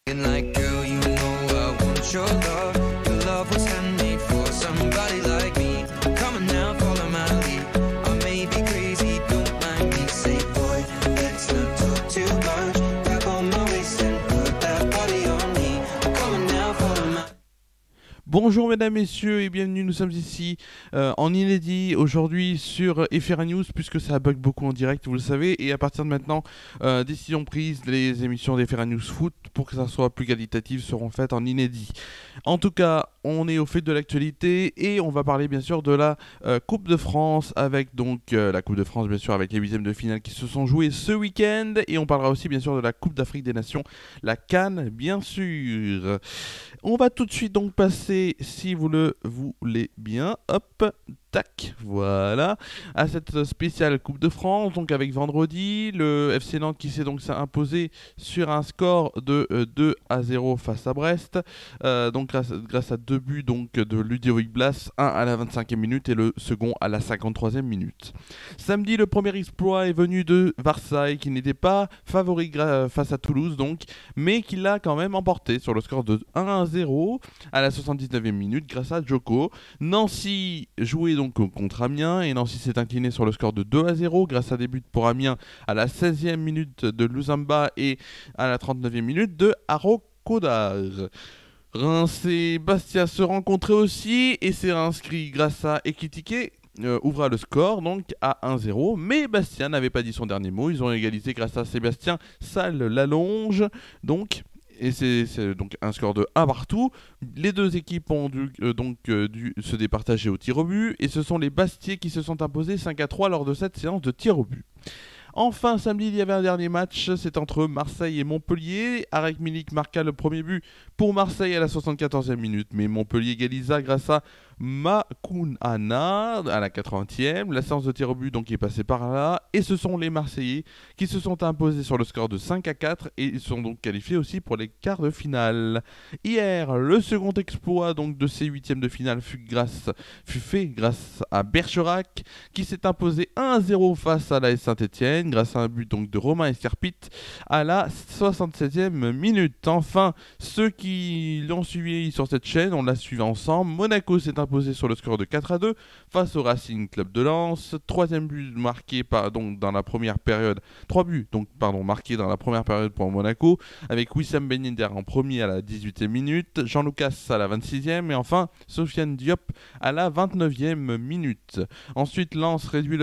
Being like, girl, you know I want your love. Your love was handmade for somebody like me. Come on now, follow my lead. I may be crazy, don't mind me. Say, boy, let's not talk too much. Grab on my waist and put that body on me. Come on now, follow my. Bonjour mesdames, messieurs et bienvenue, nous sommes ici en inédit aujourd'hui sur FR News puisque ça bug beaucoup en direct, vous le savez, et à partir de maintenant, décision prise, les émissions d'FR News Foot pour que ça soit plus qualitatif seront faites en inédit. En tout cas, on est au fait de l'actualité et on va parler bien sûr de la Coupe de France avec donc la Coupe de France bien sûr avec les huitièmes de finale qui se sont joués ce week-end, et on parlera aussi bien sûr de la Coupe d'Afrique des Nations, la CAN bien sûr. On va tout de suite donc passer, si vous le voulez bien, hop, tac, voilà, à cette spéciale Coupe de France, donc avec vendredi, le FC Nantes qui s'est donc imposé sur un score de 2-0 face à Brest, donc grâce à deux buts donc, de Ludovic Blas, un à la 25e minute et le second à la 53e minute. Samedi, le premier exploit est venu de Versailles, qui n'était pas favori face à Toulouse, donc, mais qui l'a quand même emporté sur le score de 1-0 à la 79e minute grâce à Djoko. Nancy jouait donc contre Amiens et Nancy s'est incliné sur le score de 2-0 grâce à des buts pour Amiens à la 16e minute de Luzamba et à la 39e minute de Haro Kodar. Reims et Bastia se rencontraient aussi et s'est inscrit grâce à Ekitike. Ouvra le score donc à 1-0, mais Bastia n'avait pas dit son dernier mot. Ils ont égalisé grâce à Sébastien Salle-Lalonge, donc, et c'est donc un score de 1 partout. Les deux équipes ont dû se départager au tir au but, et ce sont les Bastiais qui se sont imposés 5-3 lors de cette séance de tir au but. Enfin, samedi, il y avait un dernier match, c'est entre Marseille et Montpellier. Arek Milik marqua le premier but pour Marseille à la 74e minute, mais Montpellier égalisa grâce à Makounana à la 80e. La séance de tir au but donc est passée par là, et ce sont les Marseillais qui se sont imposés sur le score de 5-4 et ils sont donc qualifiés aussi pour les quarts de finale. Hier, le second exploit donc de ces huitièmes de finale fut fait grâce à Bergerac qui s'est imposé 1-0 face à l'AS Saint-Etienne grâce à un but donc de Romain Escarpit à la 67e minute. Enfin, ceux qui l'ont suivi sur cette chaîne, on l'a suivi ensemble. Monaco s'est imposé sur le score de 4-2 face au Racing Club de Lens. Troisième but marqué dans la première période. 3 buts marqués dans la première période pour Monaco, avec Wissam Ben Yedder en premier à la 18e minute, Jean Lucas à la 26e et enfin Sofiane Diop à la 29e minute. Ensuite, Lens réduit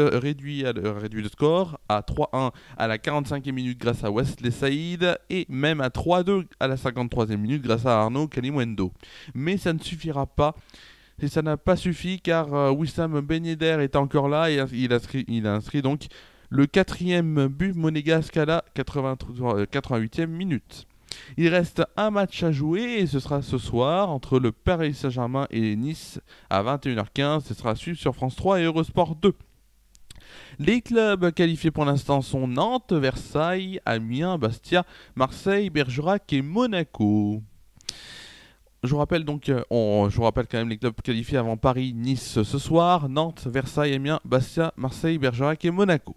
le score à 3-1 à la 45e minute grâce à Wesley Saïd et même à 3-2 à la 53e minute grâce à Arnaud Kalimwendo. Mais ça ne suffira pas. Et ça n'a pas suffi car Wissam Ben Yedder est encore là et il a inscrit donc le quatrième but monégasque à la 88e minute. Il reste un match à jouer et ce sera ce soir entre le Paris Saint-Germain et Nice à 21h15. Ce sera suivi sur France 3 et Eurosport 2. Les clubs qualifiés pour l'instant sont Nantes, Versailles, Amiens, Bastia, Marseille, Bergerac et Monaco. Je vous rappelle quand même les clubs qualifiés avant Paris, Nice ce soir, Nantes, Versailles, Amiens, Bastia, Marseille, Bergerac et Monaco.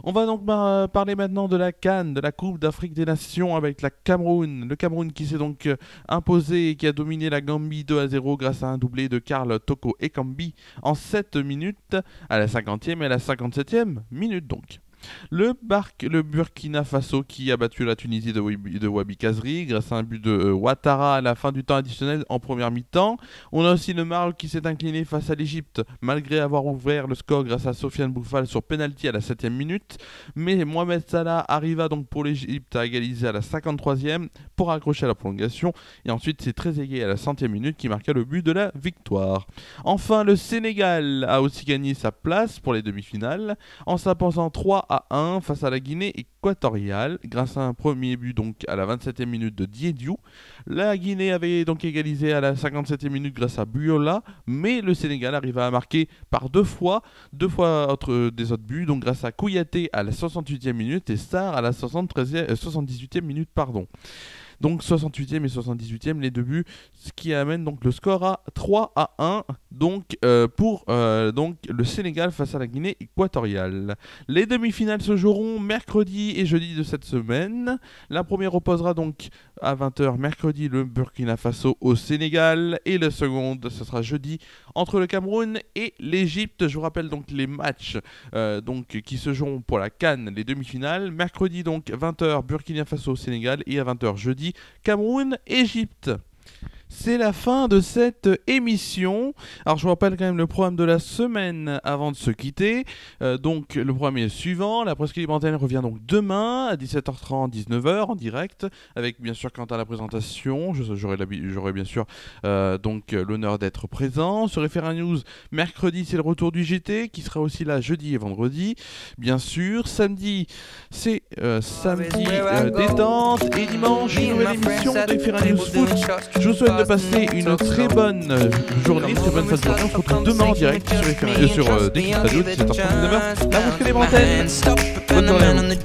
On va donc parler maintenant de la CAN, de la Coupe d'Afrique des Nations avec le Cameroun qui s'est donc imposé et qui a dominé la Gambie 2-0 grâce à un doublé de Karl Toko Ekambi en 7 minutes à la 50e et à la 57e minute donc. Le Burkina Faso qui a battu la Tunisie de Wabi Kazri grâce à un but de Ouattara à la fin du temps additionnel en première mi-temps. On a aussi le Maroc qui s'est incliné face à l'Égypte malgré avoir ouvert le score grâce à Sofiane Boufal sur penalty à la 7e minute. Mais Mohamed Salah arriva donc pour l'Égypte à égaliser à la 53e pour accrocher à la prolongation. Et ensuite c'est Trezeguet à la 100e minute qui marqua le but de la victoire. Enfin, le Sénégal a aussi gagné sa place pour les demi-finales en s'imposant 3-1 face à la Guinée équatoriale grâce à un premier but donc à la 27e minute de Diédiou. La Guinée avait donc égalisé à la 57e minute grâce à Buyola, mais le Sénégal arriva à marquer par deux fois des autres buts, donc grâce à Kouyaté à la 68e minute et Sarr à la 78e minute. Donc 68e et 78e les deux buts, ce qui amène donc le score à 3-1 donc, pour donc, le Sénégal face à la Guinée équatoriale. Les demi-finales se joueront mercredi et jeudi de cette semaine. La première opposera donc à 20h mercredi le Burkina Faso au Sénégal et la seconde ce sera jeudi entre le Cameroun et l'Égypte. Je vous rappelle donc les matchs donc, qui se joueront pour la CAN, les demi-finales. Mercredi donc 20h Burkina Faso au Sénégal et à 20h jeudi Cameroun-Égypte. C'est la fin de cette émission. Alors je vous rappelle quand même le programme de la semaine avant de se quitter. Donc le programme est le suivant. La Presqu'île Libre Antenne revient donc demain à 17h30, 19h en direct. Avec bien sûr Quentin à la présentation. J'aurai bien sûr donc l'honneur d'être présent. Sur FR1 News, mercredi c'est le retour du GT qui sera aussi là jeudi et vendredi. Bien sûr, samedi c'est samedi détente. Et dimanche, une nouvelle émission de FR1 News Foot. Je vous souhaite de passer une très bonne journée, très bonne fin de journée. On se retrouve demain en direct sur Déclic Radio, 17h39. La Presqu'île Libre Antenne. Bonne journée à vous.